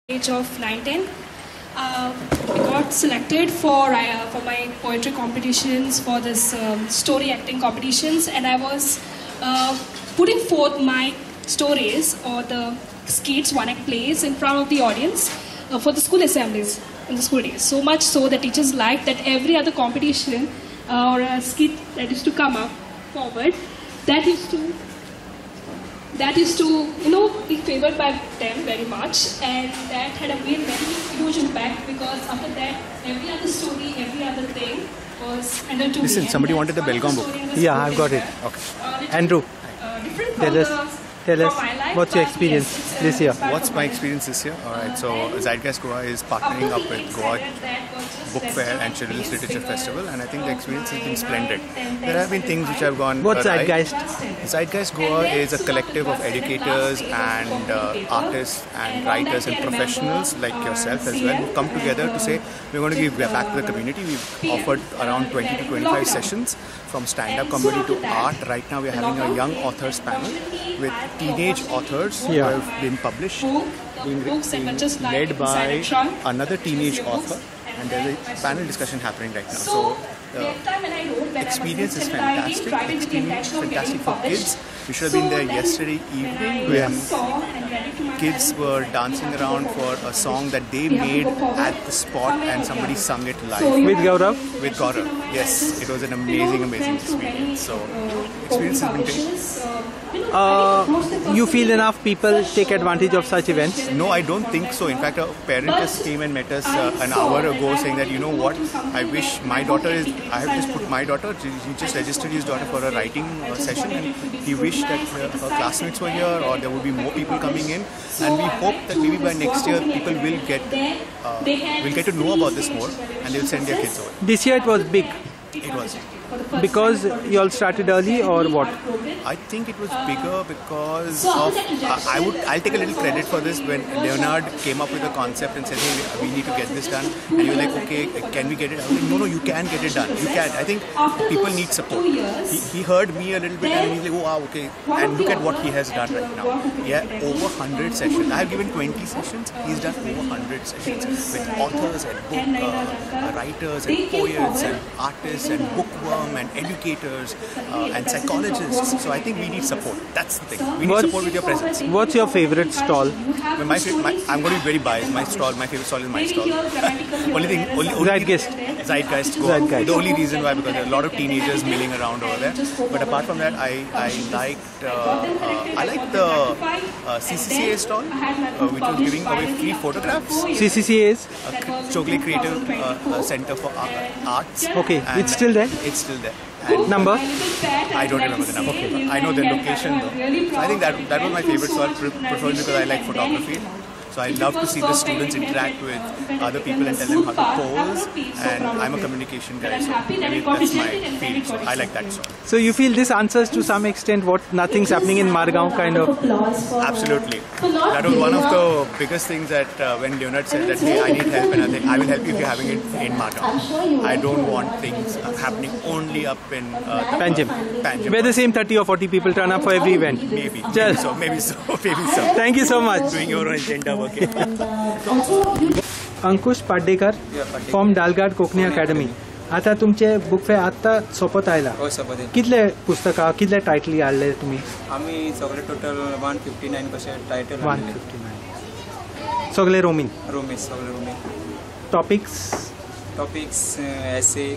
age of 9-10. I got selected for my poetry competitions, for this story acting competitions, and I was putting forth my stories or the skits, one-act plays in front of the audience for the school assemblies in the school days. So much so that teachers liked that every other competition or a skit that used to come up forward, that used to be favored by them very much, and that had a very huge impact, because after that every other story, every other thing was handled to me. Listen, somebody wanted the Belgaum book. Yeah, I've got it. Okay. Andrew, tell us what's your experience this year? What's my experience this year? Alright, so Zeitgeist Goa is partnering up with Goa Book Fair and Children's Literature Festival, and I think the experience has been splendid. There have been things which have gone What's right. Zeitgeist? Zeitgeist Goa is a collective of educators and artists and writers and professionals like yourself as well, who come together to say we're going to give back to the community. We've offered around 20 to 25 sessions, from stand-up comedy to art. Right now we're having a young authors panel with teenage authors who have been published, being led by another teenage author, and there's a panel discussion happening right now. So the experience is fantastic. The experience is fantastic for kids. We should have been there yesterday evening when kids were dancing around for a song that they made at the spot, and somebody sung it live. With Gaurav? With Gaurav, yes. It was an amazing experience. So, experience has been great. You feel enough people take advantage of such events? No, I don't think so. In fact, a parent just came and met us an hour ago saying that, you know what, I wish my daughter is, I have just put my daughter, he just registered his daughter for a writing session, and he wished that her classmates were here, or there would be more people coming in, and we hope that maybe by next year people will get to know about this more, and they will send their kids over. This year it was big. It was. Because you all started early, or what? I think it was bigger because of, I'll take a little credit for this. When Leonard came up with the concept and said, hey, we need to get this done, and you were like, okay, can we get it? I was like, no, you can get it done. You can. I think people need support. He heard me a little bit, and he's like, oh wow, okay. And look at what he has done right now. Yeah, over 100 sessions. I have given 20 sessions. He's done over 100 sessions with authors and book writers and poets and artists and bookworms and educators and psychologists. So I think we need support. That's the thing. We need support with your presence. What's your favorite stall? I'm going to be very biased. My favorite stall is my stall. Zeitgeist. Zeitgeist Goa. The only reason why, because there are a lot of teenagers milling around over there. But apart from that, I liked the CCCA stall, which was giving away free photographs. CCCA is? Chocolate Creative Center for Arts. Okay, it's still there? It's still there. And number? I don't remember the number. Okay. I know the location though. So I think that was my favorite stall, preferably because I like photography. So I love to see the students interact with other people and tell them how to pose. And I'm a communication guy, so maybe that's my field. So I like that stall. So you feel this answers to some extent what nothing's happening in Margaon kind of? Absolutely. That was one of the biggest things that when Leonard said that, hey, I need help, and I think I will help you if you're having it in Margaon. I don't want things happening only up in Panjim. Where the same 30 or 40 people turn up for every event. Maybe so. Thank you so much. Doing your own agenda. Ankush Paddekar from Dalgado Konkani academy. आता तुमचे book fair आता सोपत आयला. कितले पुस्तकां कितले टायटली हाडले तुम्ही? आम्ही सगळे टोटल 159 कशे टायटल 159 सगळे रोमीन सगळे रोमीन. टॉपिक्स एसे,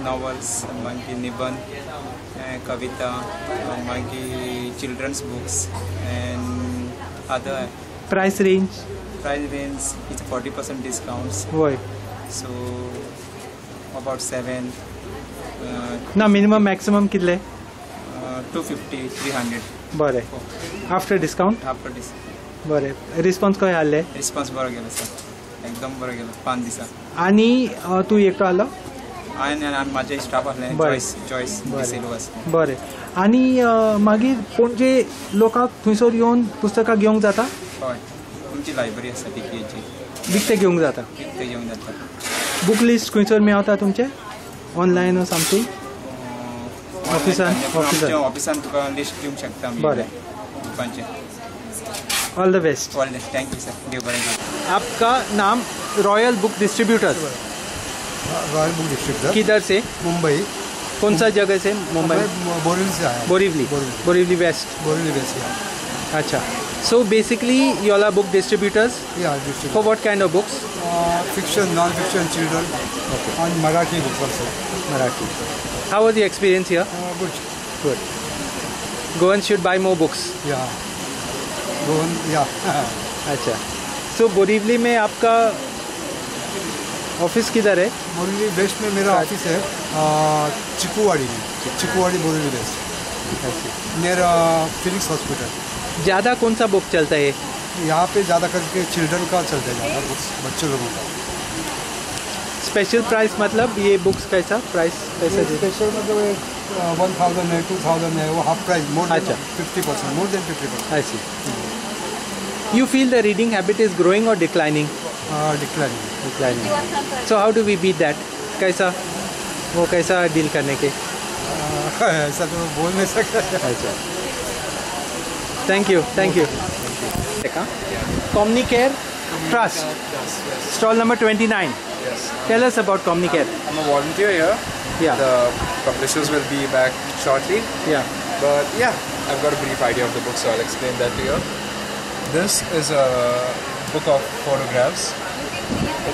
नॉवेल्स, मागीर निबंध, कविता, मागीर children's books and other. Price range is 40% discounts. Why? So about 7. Na minimum maximum कितले? 250, 300. बरे. After discount? After discount. बरे. Response काय आले? Response बरं गेलं सर. एकदम बरं गेलं 5 दिवसात. आणि तू एकटो आलो? आणि माझे स्टाफ आले. चॉईस दिसेलवास. बरे. आणि मागीर पणजे लोकांक थंयसर येवन पुस्तकां घेवंक जाता? हय. तुमची लायब्ररी आसा टिकेची. विकते घेवंक जाता? विकते घेवंक जाता. बुक लिस्ट खंयसर मेळटा तुमचे? Online or something? ऑफिसान तुका लिस्ट दिवंक शकता आमी. बरें. बुकांचे. All the best. Thank you sir. आप आपका नाम royal book distributors. Royal book distributor. किधर से? मुंबई। कौन सा जगह से? मुंबई। बोरिवली से आया। बोरिवली। बोरिवली वेस्ट। बोरिवली वेस्ट। अच्छा। So basically, you all are book distributors. Yeah, distributors. For what kind of books? Fiction, non-fiction, children. Okay. And Marathi books also. Marathi. How was the experience here? Good. Good. Goans should buy more books. Yeah. Goan, yeah. अच्छा. So Borivali में आपका office किधर है? Borivali waste में मेरा office है, चिकुवाड़ी में। Chikuwadi Borivali west. Near Phoenix hospital. ज़्यादा कौन सा बुक चलता है? यहाँ पे ज़्यादा करके चिल्ड्रन का चलता है, ज़्यादा बुक्स बच्चों लोगों का। स्पेशल प्राइस मतलब ये बुक्स कैसा प्राइस कैसा? स्पेशल मतलब 1000 है, 2000 है, वो हाफ प्राइस, मोर देन अच्छा। 50%, more than 50%। I see. You feel the reading habit is growing or declining? Declining. Declining. So how do we beat that? कैसा वो कैसा डील करने के? ऐसा तो बोल नहीं सकता। अच्छा. Thank you. Thank you. Comnicare Trust. Stall number 29. Yes. Tell us about Comnicare. I'm a volunteer here. Yeah. The publishers will be back shortly. Yeah. But yeah, I've got a brief idea of the book, so I'll explain that to you. This is a book of photographs.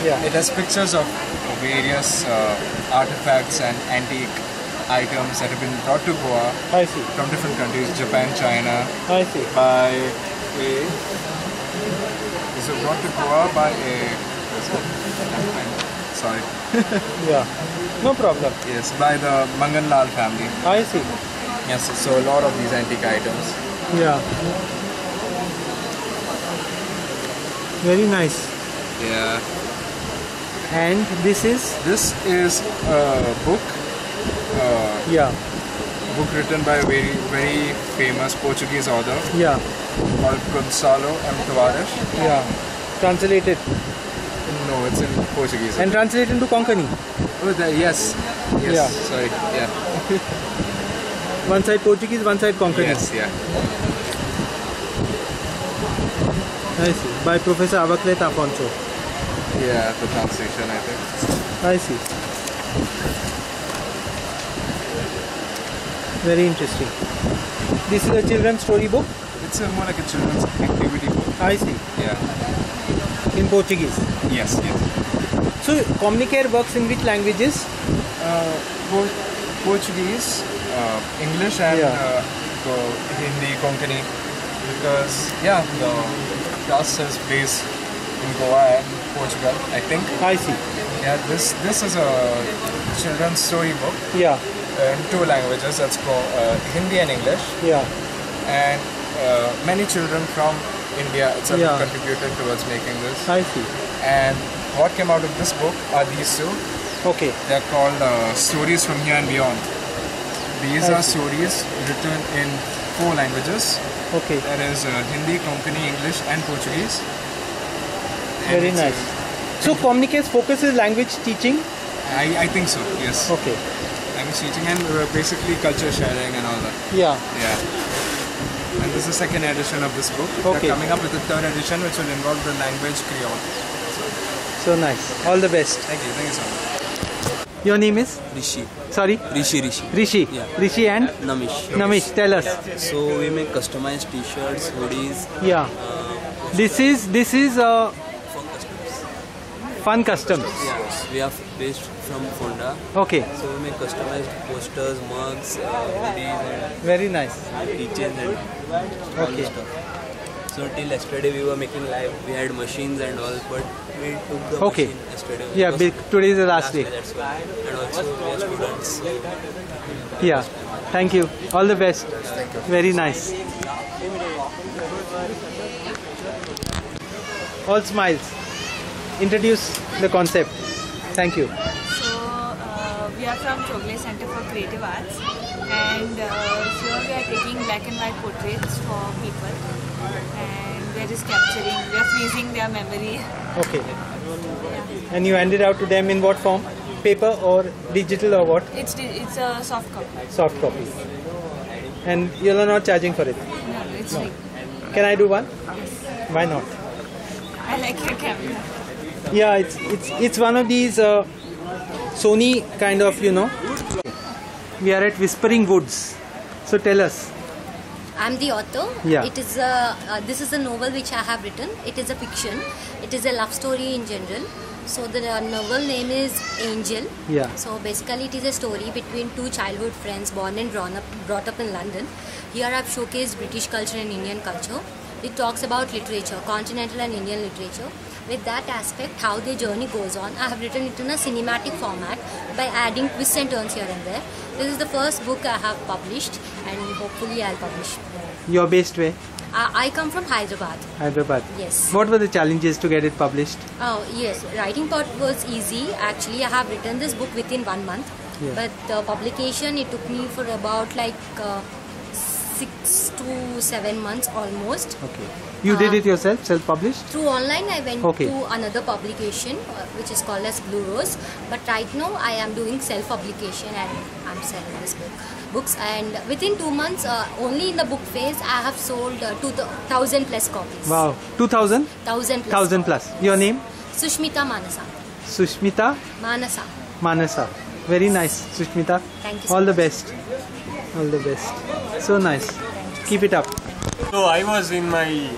Yeah. It has pictures of various artifacts and antique items that have been brought to Goa I see. from different countries, Japan, China, I see. by a... These were brought to Goa by a... Sorry. Yeah. No problem. Yes, by the Manganlal family. I see. Yes, so a lot of these antique items. Yeah. Very nice. Yeah. And this is? This is a book. Yeah. Book written by a very, very famous Portuguese author Yeah. called Gonçalo M. Tavares. Yeah. Translated. No, it's in Portuguese. And translated into Konkani. Oh, yes. Yes. Yeah. Sorry. Yeah. One side Portuguese, one side Konkani. Yes. Yeah. I see. By Professor Avaklet Afonso. Yeah. The translation, I think. I see. Very interesting. This is a children's story book? It's more like a children's activity book. I see. Yeah. In Portuguese. Yes. Yes. So Comnicare works in which languages? Portuguese, English, and Yeah. Hindi, Konkani. Because the trust is based in Goa and Portugal, I think. I see. Yeah, this is a children's story book Yeah. in two languages. That's called Hindi and English. Yeah. And many children from India itself Yeah. contributed towards making this. I see. And what came out of this book are these two. Okay. They're called Stories from Here and Beyond. These I are see. stories written in 4 languages. Okay. That is Hindi, Konkani, English and Portuguese. And Very it's, nice. So Comnicare's focus is language teaching? I think so, yes. Okay. Language teaching and basically culture sharing and all that. Yeah. Yeah. And this is the second edition of this book. Okay. They're coming up with the third edition, which will involve the language Creole. So nice. All the best. Thank you so much. Your name is? Rishi. Sorry? Rishi. Rishi. Yeah. Rishi and? Namish. Namish, tell us. So we make customized t-shirts, hoodies, Yeah. This is for customers. Fun Customs. Yeah. We are based from Fonda. Okay. So we make customized posters, mugs, hoodies, Very nice. and keychains and all Okay. this stuff. So till yesterday we were making live. We had machines and all, but we took the Okay. machine yesterday. Yeah, because today is the last day. That's why. And also we are students. Yeah. Thank you. All the best. Very nice. All smiles. Introduce the concept. Thank you. So we are from Chogle Center for Creative Arts, and here we are taking black and white portraits for people, and we are just capturing, we are freezing their memory. Okay. And you hand it out to them in what form? Paper or digital or what? It's a soft copy. Soft copy. And you are not charging for it. No, it's free. Can I do one? Why not? I like your camera. Yeah, it's one of these Sony kind of, you know. We are at Whispering Woods. So tell us. I'm the author. Yeah. It is this is a novel which I have written. It is a fiction. It is a love story in general. So the novel name is Angel. Yeah. So basically it is a story between two childhood friends born and brought up in London. Here I've showcased British culture and Indian culture. It talks about literature, continental and Indian literature. With that aspect, how their journey goes on, I have written it in a cinematic format by adding twists and turns here and there. This is the first book I have published, and hopefully I'll publish more. You're based where? I come from Hyderabad. Hyderabad. Yes. What were the challenges to get it published? Oh, yes. Writing part was easy. Actually, I have written this book within 1 month. Yeah. But the publication, it took me for about like 6 to 7 months almost. Okay. You did it yourself, self-published? Through online, I went Okay. to another publication which is called as Blue Rose. But right now, I am doing self-publication and I'm selling this books. And within 2 months, only in the book phase, I have sold 2,000 plus copies. Wow. 2,000? 1,000 plus. 1,000 plus. Your name? Sushmita Manasa. Sushmita Manasa. Manasa. Very nice, Sushmita. Thank you so All the much. best. All the best. So nice. Keep it up. So I was in my...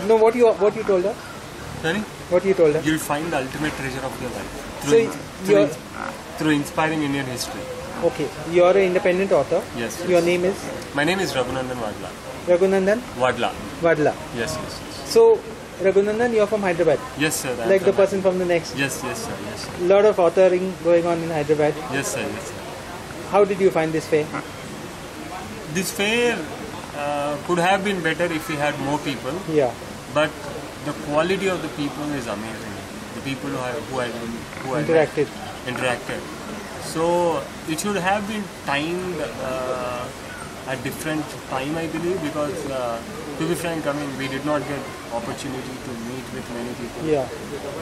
No, what you told her? Sorry? What you told her? You'll find the ultimate treasure of your life. So Through inspiring Indian history. Okay, you're an independent author. Yes. Your name is? My name is Raghunandan Wadla. Raghunandan Wadla. Wadla. Yes, yes, yes. So, Raghunandan, you're from Hyderabad? Yes, sir. I am Like the from- person from the next? Yes, yes, sir. Yes, sir. A lot of authoring going on in Hyderabad. Yes, sir. Yes, sir. How did you find this fair? This fair could have been better if we had more people. Yeah. But the quality of the people is amazing. The people who I interacted. So it should have been timed at different time, I believe, because to be frank, I mean, we did not get opportunity to meet with many people. Yeah.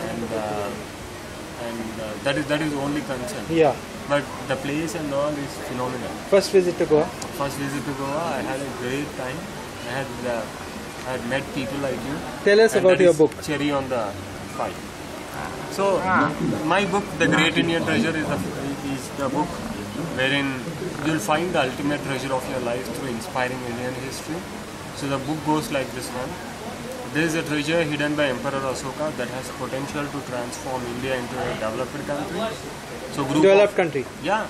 And that is only concern. Yeah. But the place and all is phenomenal. First visit to Goa? First visit to Goa, I had a great time. I had met people like you. Tell us And about that your is book. Cherry on the Pie. So, my book, The Great Indian Treasure, is the book wherein you'll find the ultimate treasure of your life through inspiring Indian history. So the book goes like this one. There is a treasure hidden by Emperor Ashoka that has potential to transform India into a developed country. So Developed country? Yeah.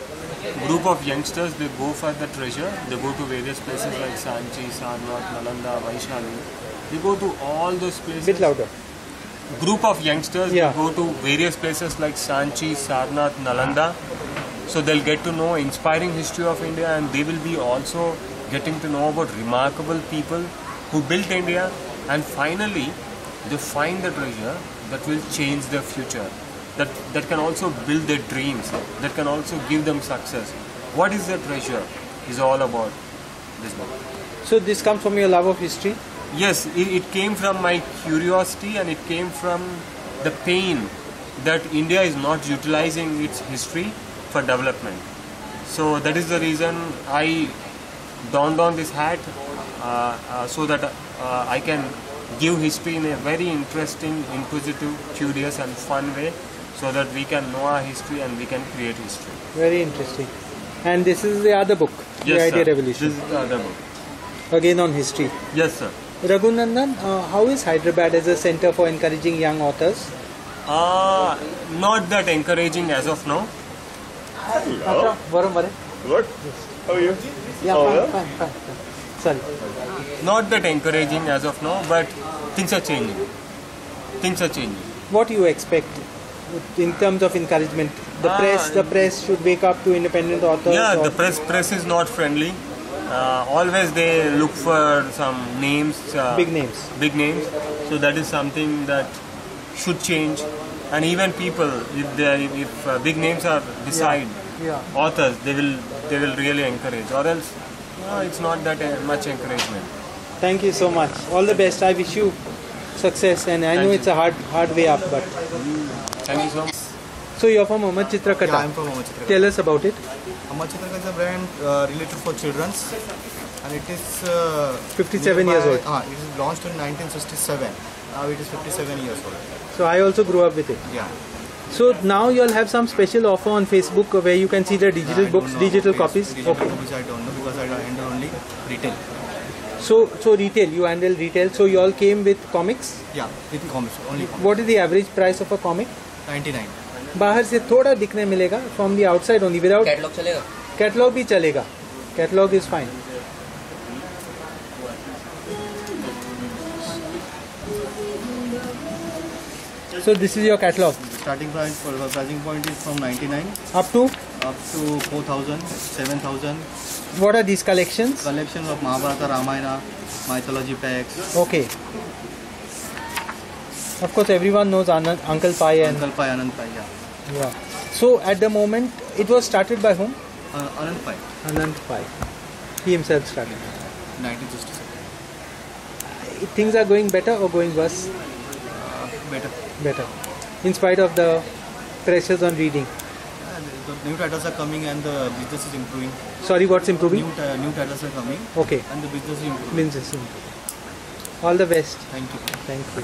Group of youngsters, they go for the treasure. They go to various places like Sanchi, Sarnath, Nalanda, Vaishali. They go to all those places. Bit louder. Group of youngsters, Yeah. they go to various places like Sanchi, Sarnath, Nalanda. So they'll get to know inspiring history of India, and they will be also getting to know about remarkable people who built India, and finally they find the treasure that will change their future, that can also build their dreams, that can also give them success. What is the treasure is all about this book. So this comes from your love of history? Yes, it came from my curiosity, and it came from the pain that India is not utilizing its history for development. So that is the reason I donned on this hat so that I can give history in a very interesting, inquisitive, curious and fun way, so that we can know our history and we can create history. Very interesting. And this is the other book, Yes, The Idea sir. Revolution. This is the other book. Again on history. Yes, sir. Raghunandan, how is Hyderabad as a center for encouraging young authors? Not that encouraging as of now. Good. How are you? Yeah, fine. Sorry. Not that encouraging as of now, but things are changing. What do you expect in terms of encouragement? The press should wake up to independent authors? Yeah, or- the press is not friendly. Always they look for some names. Big names. Big names. So that is something that should change. And even people, if big names are beside authors, they will really encourage. Or else, it's not that much encouragement. Thank you so much. All the best. I wish you success, and I know it's a hard way up, but Thank you so much. so you're from Amar Chitrakata. Yeah, I'm from Amar Chitrakata. Tell us about it. Amar Chitrakata is a brand related for children's, and it is 57 years old. It is launched in 1967, Now it is 57 years old. So I also grew up with it. Yeah. So now you'll have some special offer on Facebook where you can see the digital books, digital copies. Digital Okay. copies I don't know because I handle only retail. So retail, you handle retail. So you all came with comics. Yeah, with comics only. Comics. What is the average price of a comic? 99. बाहर से थोड़ा दिखने मिलेगा. From the outside only, without. Catalogue चलेगा? Catalog भी चलेगा. Catalog is fine. So this is your catalog. Starting price for the pricing point is from 99 Up to up to 4,000, 7,000. what are these collections? Collection of Mahabharata, Ramayana, mythology packs. Okay. Of course, everyone knows Uncle Pai and Uncle Pai, Anand Pai, yeah. yeah. So at the moment, it was started by whom? Anand Pai, Anand Pai. He himself started. 1967. Things are going better or going worse? Better. Better. In spite of the pressures on reading. The new titles are coming and the business is improving. Sorry, what's improving? New titles are coming. Okay. And the business is improving. Business is improving. All the best. Thank you. Thank you.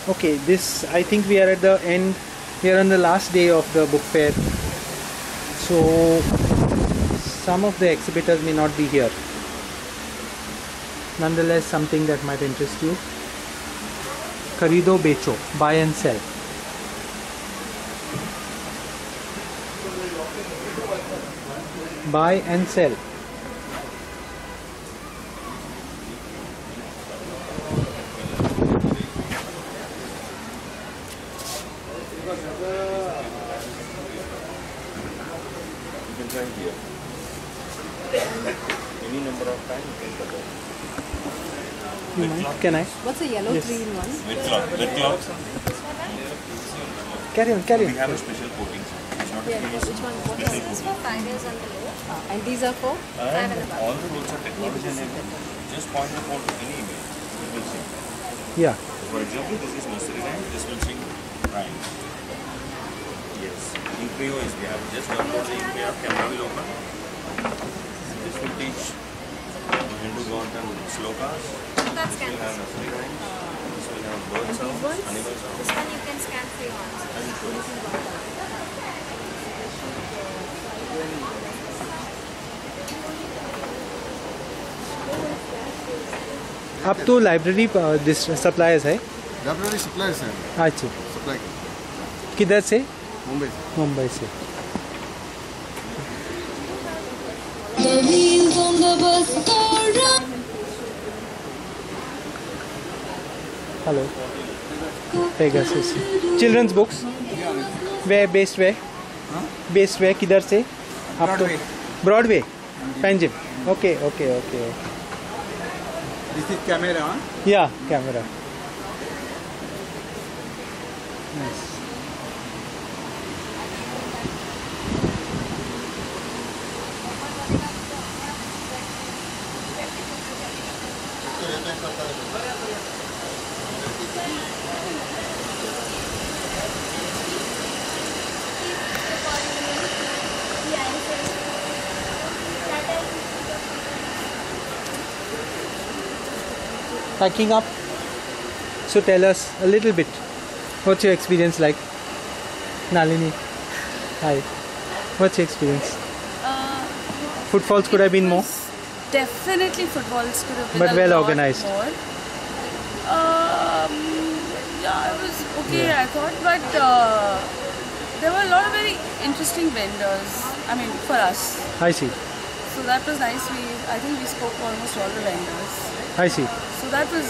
Okay, this, I think we are at the end, we are on the last day of the book fair. So, some of the exhibitors may not be here. Nonetheless, something that might interest you. Kharido Becho, buy and sell. Buy and sell. Any number of times you can cover. You mind? Can I? What's the yellow Yes. tree in one? With cloth. With cloth. Carry on, carry on. We have a special coating. It's not Yeah, a famous which one? What special is this coating. for? 5 years and below. And these are for? And all the roads are technology enabled. Just point the phone to any image. It will sing. Yeah. For example, this is nursery rhyme. This will sing rhyme. Yes. Impreo is we have just download the Impreo. Camera will open. This will teach Hindu god and slokas. That's This will have nursery rhymes. This will have bird sounds, animal sounds. This one you can scan free on. And show you. अब तो library suppliers है. Library suppliers है. अच्छा. Supply किधर से? मुंबई से. मुंबई से. Hello. Pegasus. Children's books. Where based where? Based where? किधर से? Broadway. Broadway. Panjim. Okay, okay, okay. This is camera. Yeah, camera. Nice. Packing up. So tell us a little bit. What's your experience like? Nalini. Hi. What's your experience? Footfalls could have been more. Definitely footfalls could have been But a well lot organized. more. Yeah, it was okay, Yeah. I thought, but there were a lot of very interesting vendors. I mean, for us. I see. So that was nice. I think we spoke almost all the vendors. I see. So that was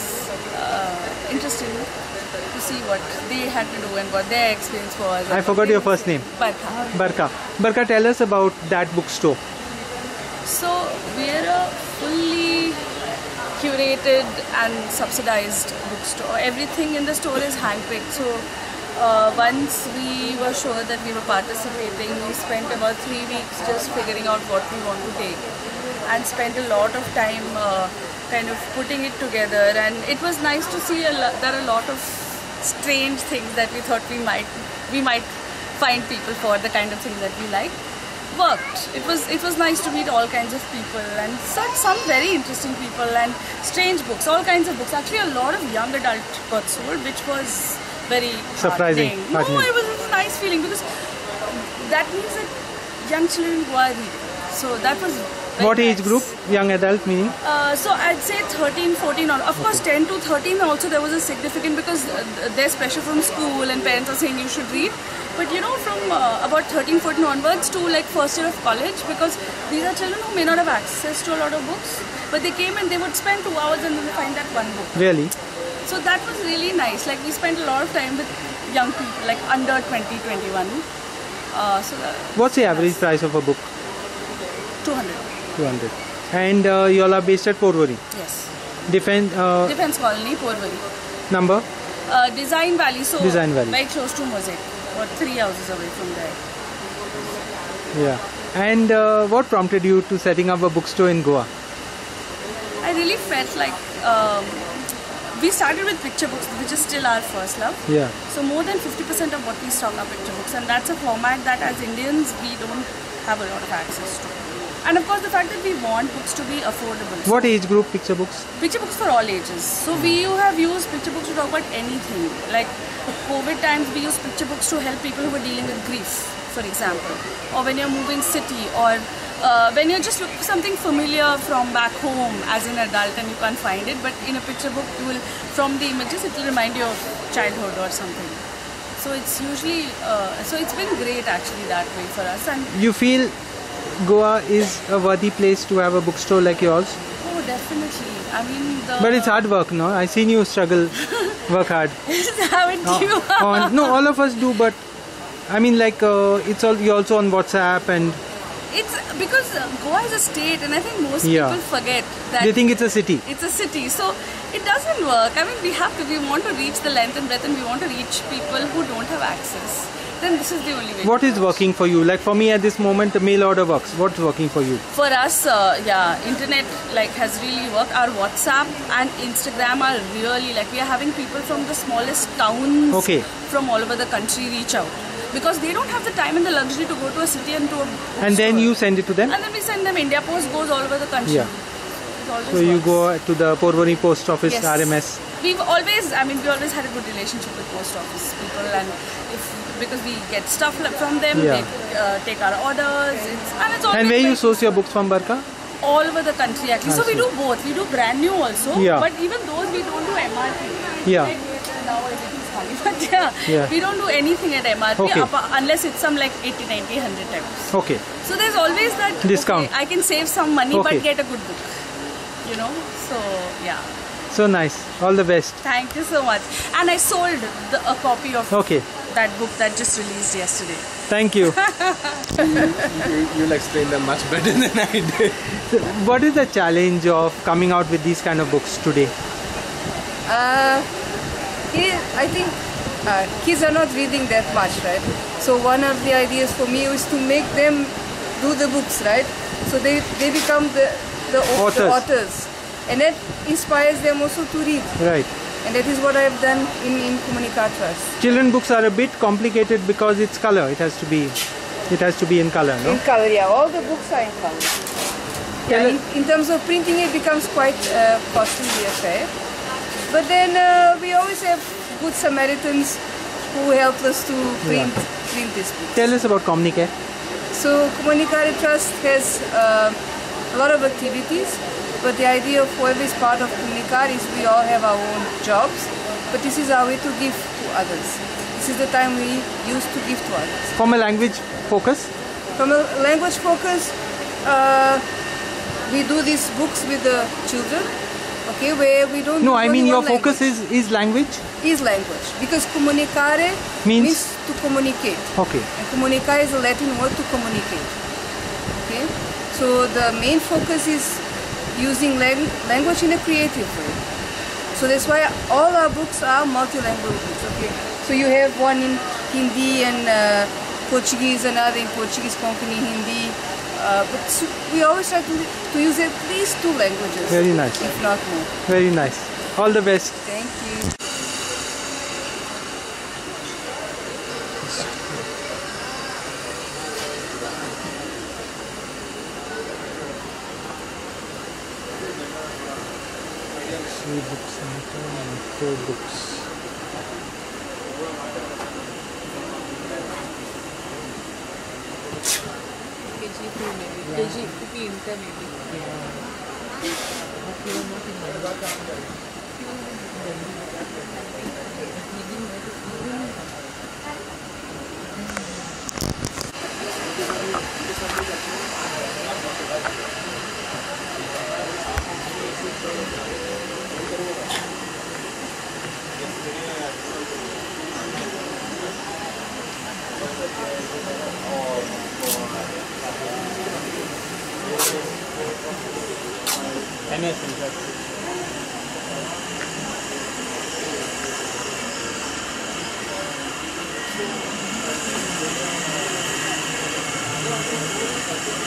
interesting to see what they had to do and what their experience was. I forgot your first name. Barkha. Barka. Barka, tell us about that bookstore. So we're a fully curated and subsidized bookstore. Everything in the store is handpicked. So once we were sure that we were participating, we spent about 3 weeks just figuring out what we want to take, and spent a lot of time kind of putting it together. And it was nice to see there are a lot of strange things that we thought we might find people for the kind of things that we like. Worked. It was nice to meet all kinds of people and some very interesting people and strange books, all kinds of books. Actually, a lot of young adult got sold, which was very surprising. No, it was a nice feeling because that means that young children were reading. So that was very What age nice. group? Young adult meaning? So I'd say 13, 14 on. Of course, 10 to 13 also there was a significant because there's pressure from school and parents are saying you should read. But you know, from about 13, 14 onwards to like first year of college, because these are children who may not have access to a lot of books, but they came and they would spend 2 hours and then find that one book. Really? So that was really nice. Like we spent a lot of time with young people, like under 20, 21. What's the average price of a book? 200. 200. And you all are based at Porvorim? Yes. Defense Colony, Porvorim. number? Design Valley, so Design Valley. very close to Mosaic, or 3 houses away from there. Yeah. And what prompted you to setting up a bookstore in Goa? I really felt like we started with picture books, which is still our first love. Yeah. So more than 50% of what we stock are picture books, and that's a format that as Indians we don't have a lot of access to. And of course the fact that we want books to be affordable. What age group picture books? Picture books for all ages. So we have used picture books to talk about anything. Like COVID times we use picture books to help people who are dealing with grief, for example. Or when you're moving city, or when you're just looking for something familiar from back home as an adult and you can't find it, but in a picture book you will, from the images, it will remind you of childhood or something. So it's usually, so it's been great actually that way for us. And You feel Goa is a worthy place to have a bookstore like yours? oh, definitely. I mean, But it's hard work, no? I seen you struggle, work hard. Haven't you? No, all of us do, but I mean, like, you're also on WhatsApp and It's because Goa is a state, and I think most Yeah. people forget that they think it's a city. it's a city. So it doesn't work. I mean, we want to reach the length and breadth, and we want to reach people who don't have access. Then this is the only way. What is working for you? Like for me at this moment, the mail order works. What's working for you? For us, internet has really worked. Our WhatsApp and Instagram are really we are having people from the smallest towns from all over the country reach out. Because they don't have the time and the luxury to go to a city and to a bookstore. And then you send it to them? And then we send them. India Post goes all over the country. Yeah. So you go to the Porvorim Post Office, Yes. RMS. We always had a good relationship with post office people, and because we get stuff from them, Yeah. they take our orders. It's always And where you source your books from, Barka? all over the country actually. I So we see. do both. We do brand new also, Yeah. but even those we don't do MRP. Yeah. Like, now everything's funny, but Yeah. we don't do anything at MRP Okay. unless it's some 80, 90, 100 times. Okay. So there's always that Discount. okay, I can save some money Okay. but get a good book. So yeah. So nice. All the best. Thank you so much. And I sold a copy of that book that just released yesterday. Thank you. You'll explain them much better than I did. So what is the challenge of coming out with these kind of books today? I think kids are not reading that much, right? So one of the ideas for me was to make them do the books, right? So they become the authors. And that inspires them also to read. Right. And that is what I have done in Comunica Trust. Children books are a bit complicated because it's color. It has to be in color, no? In color, yeah. All the books are in color. Yeah, in terms of printing, it becomes quite costly affair. But then we always have good Samaritans who help us to print this book. Tell us about Comunicare. So Comunica Trust has a lot of activities, but the idea of whoever is part of Comunica is we all have our own jobs, but this is our way to give to others. This is the time we use to give to others. From a language focus? From a language focus, we do these books with the children, okay, where we don't No, use I only mean your one focus language. is language? Is language, because comunicare means to communicate. Okay. And comunica is a Latin word to communicate. Okay, so the main focus is using language in a creative way. So that's why all our books are multilingual books. Okay, so you have one in Hindi and Portuguese, another in Portuguese, company Hindi. But we always try to use at least 2 languages. Very nice. If not more. Very nice. All the best. Thank you. Book Center, Metro Books. KG2 maybe. KG Inter maybe.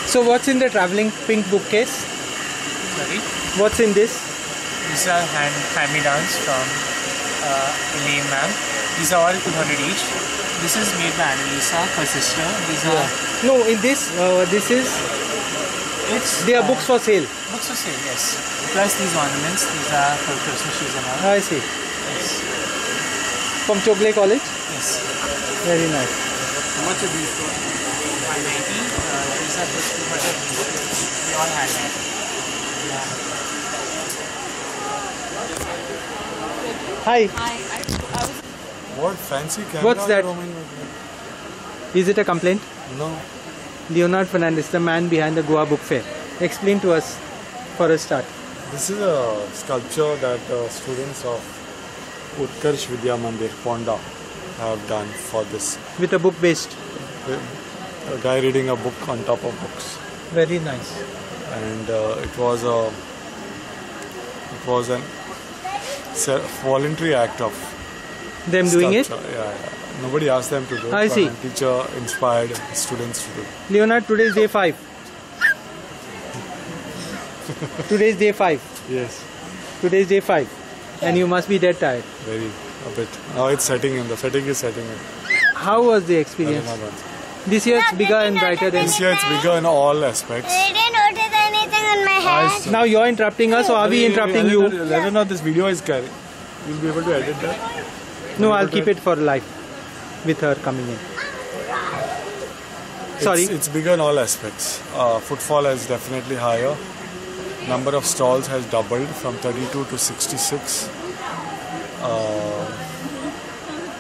So what's in the traveling pink bookcase? Sorry? What's in this? These are hand-me-downs from Elaine ma'am. These are all 200 each. This is made by Annalisa, her sister. These are... No, in this, they are books for sale. Books for sale, yes. Plus these ornaments, these are for Christmas trees and all. I see. Yes. From Chogle College? Yes. Very nice. How much are these for? 190. These are for 200 each. They all handmade. Hi. What fancy camera? What's that? Is it a complaint? No. Leonard Fernandez, the man behind the Goa Book Fair. Explain to us for a start. This is a sculpture that students of Utkarsh Vidya Mandir, Ponda, have done for this. With a book based? A guy reading a book on top of books. Very nice. And it was an voluntary act of them doing it? Yeah. Nobody asked them to do it. I see. Teacher inspired students to do it. Leonard, today is day 5. Today is day 5. Yes. Today is day 5. And you must be dead tired. Very, a bit. Now it's setting in. The fatigue is setting in. How was the experience? This year it's bigger and brighter than... This year it's bigger in all aspects. I didn't notice anything on my hair. Now you're interrupting us or are we interrupting you? Let us know this video is carrying. You'll be able to edit that? No, I'll keep it for live with her coming in. Sorry? It's bigger in all aspects. Footfall is definitely higher. Number of stalls has doubled from 32 to 66.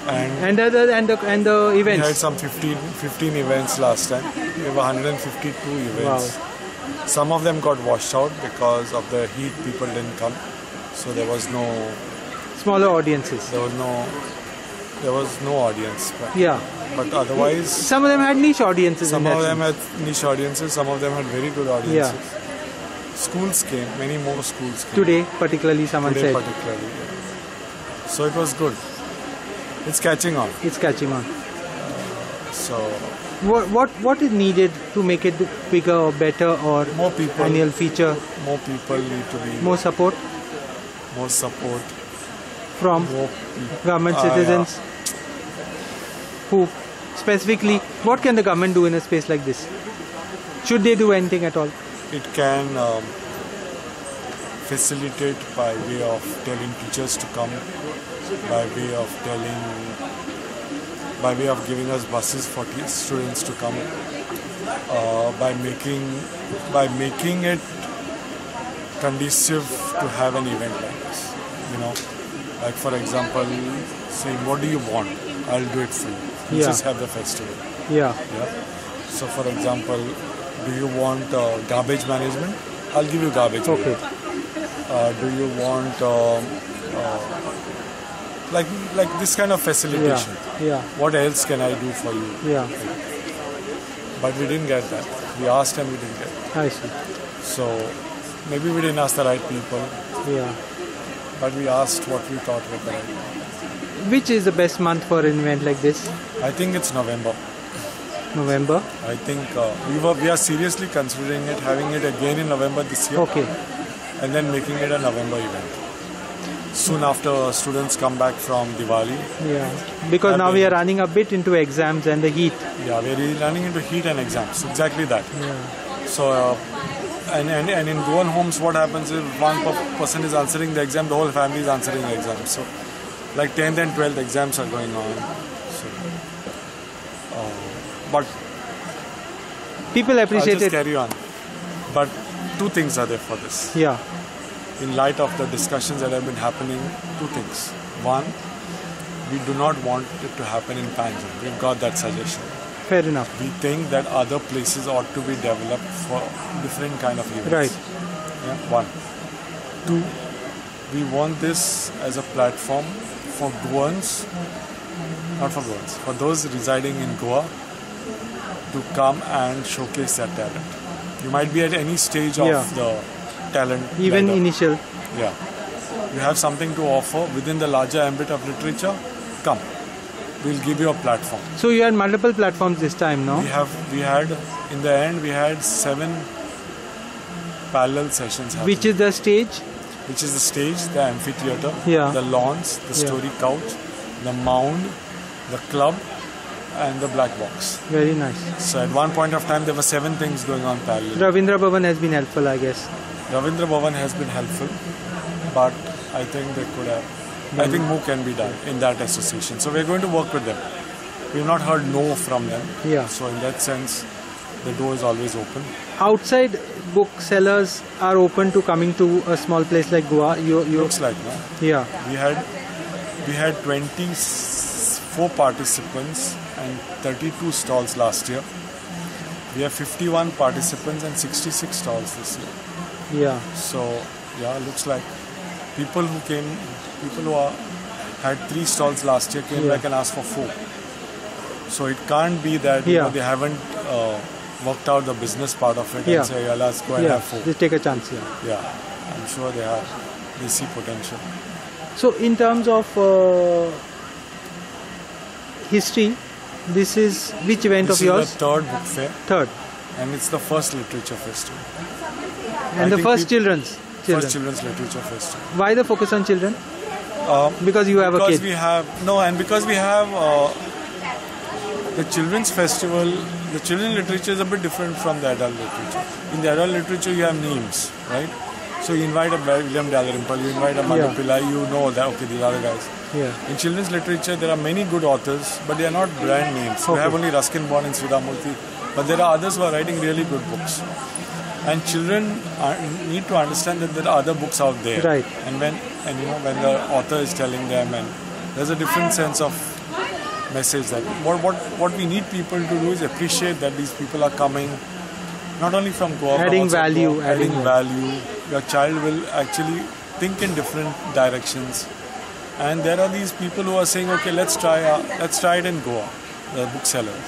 And the events? We had some 15 events last time. We have 152 events. Wow. Some of them got washed out because of the heat. People didn't come, so there was no smaller audiences. There was no audience. But otherwise, some of them had niche audiences. Some of them had niche audiences. Some of them had very good audiences. Yeah. Schools came. Many more schools came. Today, particularly, someone said. Particularly, yeah. So it was good. It's catching on. It's catching on. So what is needed to make it bigger or better or more people, annual feature? More people need to be. More support. More support from government, citizens. Yeah. Who specifically? What can the government do in a space like this? Should they do anything at all? It can facilitate by way of telling teachers to come, by way of giving us buses for students to come, by making it conducive to have an event like this. You know, like for example, saying, "What do you want? I'll do it for you. You just have the festival." Yeah. So, for example, do you want garbage management? I'll give you garbage. Okay. Do you want like this kind of facilitation? Yeah. What else can I do for you? Yeah. But we didn't get that. We asked and we didn't get it. I see. So maybe we didn't ask the right people. Yeah. But we asked what we thought were the right people. Which is the best month for an event like this? I think it's November. November? I think we are seriously considering it, having it again in November this year. Okay. And then making it a November event. Soon after students come back from Diwali. Yeah. Because now we are running a bit into exams and the heat. Yeah, we are running into heat and exams. Exactly that. Yeah. So and in Goan homes, what happens is one person is answering the exam, the whole family is answering the exam. So, like 10th and 12th exams are going on. So, but people appreciate I'll just it. carry on. But two things are there for this. Yeah. In light of the discussions that have been happening, two things. One, we do not want it to happen in Panjim. We've got that suggestion. Fair enough. We think that other places ought to be developed for different kind of events. Right. Yeah, one. Two, we want this as a platform for Goans, not for Goans, for those residing in Goa to come and showcase their talent. You might be at any stage of the talent. Even ladder. initial. Yeah. You have something to offer within the larger ambit of literature, come. We'll give you a platform. So you had multiple platforms this time, no? We had, in the end, we had 7 parallel sessions happening. Which is the stage? Which is the stage, the amphitheater, Yeah. the lawns, the story couch, the mound, the club, and the black box. Very nice. So at one point of time, there were 7 things going on parallel. Ravindra Bhavan has been helpful, I guess. Ravindra Bhavan has been helpful, but I think they could have. I think more can be done in that association. So we're going to work with them. We've not heard no from them. Yeah. So in that sense, the door is always open. Outside booksellers are open to coming to a small place like Goa. Looks like, no? Yeah. We had 24 participants and 32 stalls last year. We have 51 participants and 66 stalls this year. Yeah. So yeah, looks like people who had 3 stalls last year came back and asked for 4. So it can't be that they haven't worked out the business part of it and say, yeah, let's go and have 4. Just take a chance, Yeah, I'm sure they see potential. So in terms of history, this is which event of yours? This is the 3rd book fair. 3rd. And it's the first literature festival. And the first children's? First children's literature festival. Why the focus on children? Because you have a kid. Because we have the children's festival. The children's literature is a bit different from the adult literature. In the adult literature, you have names, right? So you invite a William Dalrymple, you invite a Madhu Pillai, you know that, okay, these are the guys. Yeah. In children's literature, there are many good authors, but they are not brand names. We have only Ruskin Bond and Sudha Murthy, but there are others who are writing really good books. And children need to understand that there are other books out there. Right. And when the author is telling them, and there's a different sense of message that what we need people to do is appreciate that these people are coming not only from Goa, adding value. Your child will actually think in different directions. And there are these people who are saying, okay, let's try it in Goa, the booksellers.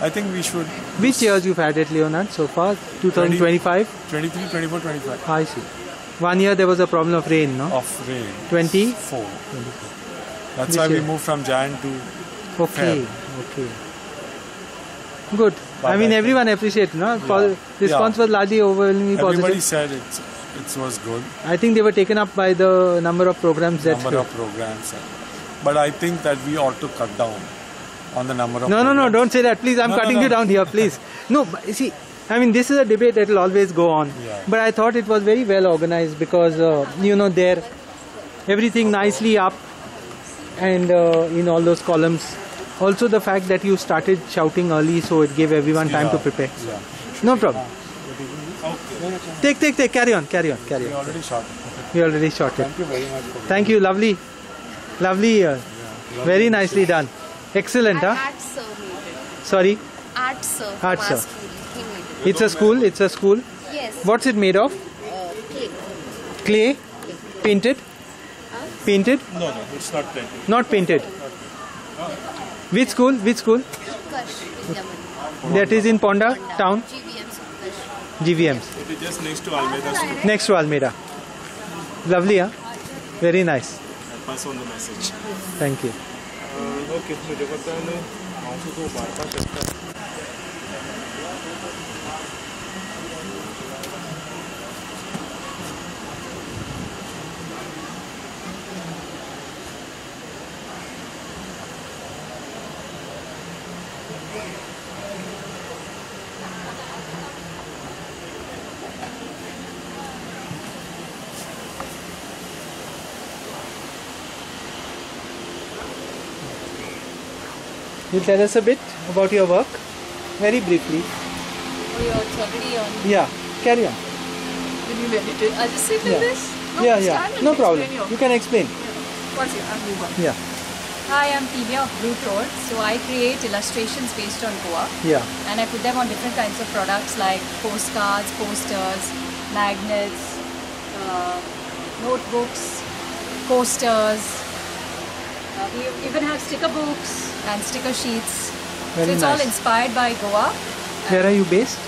I think we should. Which years you've had it, Leonard, so far? 2025? 23, 24, 25. I see. 1 year there was a problem of rain, no? Of rain. 24. That's why we moved from Jan to Feb. Okay. Good. I mean, everyone appreciated, no? Response was largely overwhelmingly positive. Everybody said it was good. I think they were taken up by the number of programs. But I think that we ought to cut down on the number of No, don't say that. Please, I'm cutting you down here, please. No, see, I mean, this is a debate that will always go on. Yeah. But I thought it was very well organized because, there, everything nicely up and in all those columns. Also the fact that you started shouting early, so it gave everyone time to prepare. Yeah. No problem. Take. Carry on. We already shot. We already shot it. Thank you very much. Thank you. Lovely. Very nicely done. Excellent, huh? Arts sir made it. Sorry? Arts sir. Arts sir. He made it. It's a school? Yes. What's it made of? Clay. Clay? Painted? Painted? No, it's not painted. Not painted. Which school? That is in Ponda town? GVMs. It is just next to Almeida School. Next to Almeida. Lovely, huh? Very nice. I'll pass on the message. Thank you. Okay, मुझे पता है mouse को बार-बार करता है. You'll tell us a bit about your work, very briefly. Oh, it's already on. Yeah, carry on. Did you let it? I'll just sit like this? No, Yeah, stand and no problem. explain You can explain. One second, I'll move on. Yeah, Hi, I'm Timia of Blue Toad. So I create illustrations based on Goa. yeah. And I put them on different kinds of products like postcards, posters, magnets, notebooks, coasters. We even have sticker books and sticker sheets. Very so it's nice. all inspired by Goa, Where are you based?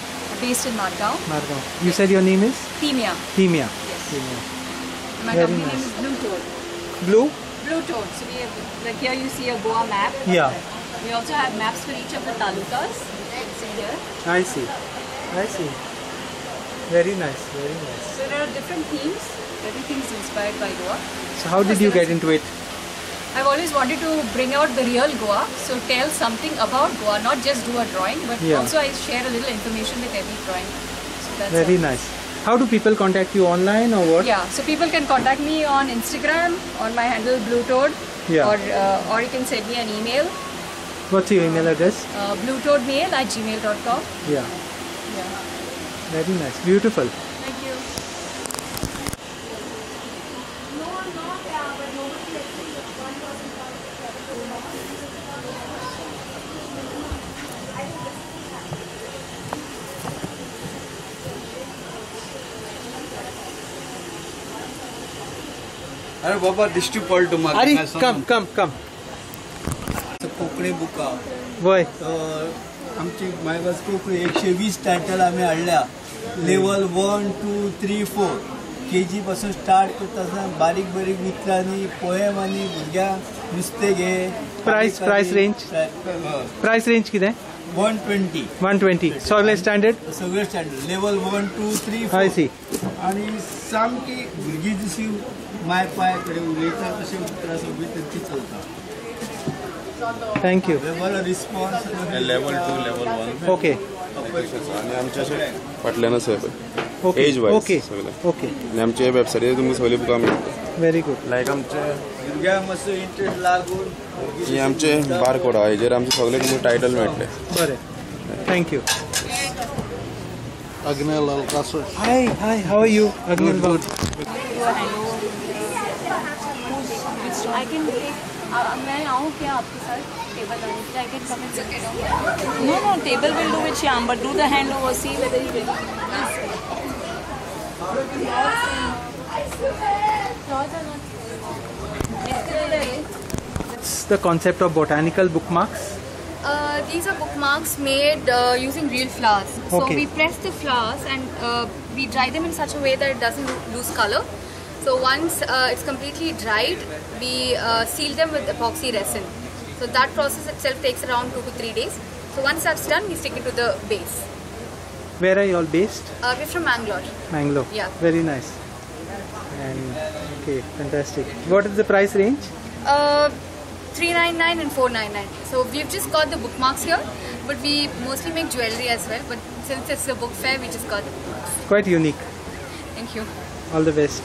based in Margao. Margao. You said your name is? Timia. Timia. Yes. Timia. My Very company nice. name is Blue Toad. Blue? Blue Toad. So we have, like here you see a Goa map. Yeah. We also have maps for each of the talukas. See here. I see. I see. Very nice, very nice. So there are different themes. Everything is inspired by Goa. So how did you get into it? I've always wanted to bring out the real Goa. So tell something about Goa, not just do a drawing, but Yeah. also I share a little information with every drawing. So that's Very all. nice. How do people contact you, online or what? Yeah, so people can contact me on Instagram on my handle Blue Toad, Yeah. or you can send me an email, What's your email address? bluetoadmail@gmail.com. Yeah. Yeah. Very nice. Beautiful. Thank you. अरे बाबा दिश्टी पळटो म्हाका Ari, काय सांग. come. Konkani बुकां Why? आमची मायभास Konkani 120 title आमी हाडल्या लेवल 1, 2, 3, 4 KG पासून स्टार्ट करता आसतना बारीक बारीक मित्रांनी पोएम आनी भुरग्यांक नुस्तें घे Price range? Price range कितें? 120 120. सगळे स्टँडर्ड? सगळे स्टँडर्ड लेवल 1, 2, 3, I 4 see. आनी सामकी भुरगीं जशी माय पाय कडेन उलयता तशें उतरां सगळीं तेंची चलता. Thank you. बरो रिस्पॉन्स लेवल 2, लेवल 1. Okay. आणि आमचे असे फाटल्यान आसा Okay. Age wise Okay. सगळे Okay. आणि आमचे वेबसायटीर तुमकां सगळी बुकां मेळटा Very good. लायक आमचे भुरग्यांक मातसो इंट्रस्ट लागून ही आमचे बारकोड आहा हेजेर आमचे सगळे तुमकां टायटल मेळटले. बरें. Thank you. Agnel Alcasar. Hi. How are you, Agnel? Good. I can take. मैं आऊँ क्या आपके साथ टेबल आने के लिए? I can come and sit down. No, table will do with Shyam, but do the handover. See whether he will. What's the concept of botanical bookmarks? These are bookmarks made using real flowers. So Okay. we press the flowers and we dry them in such a way that it doesn't lose color. So once it's completely dried, we seal them with epoxy resin. So that process itself takes around 2 to 3 days. So once that's done, we stick it to the base. Where are you all based? We're from Mangalore. Mangalore. Yeah. Very nice. And okay, fantastic. What is the price range? 399 and 499. So we've just got the bookmarks here, but we mostly make jewelry as well. But since it's a book fair, we just got the bookmarks. Quite unique. Thank you. All the best.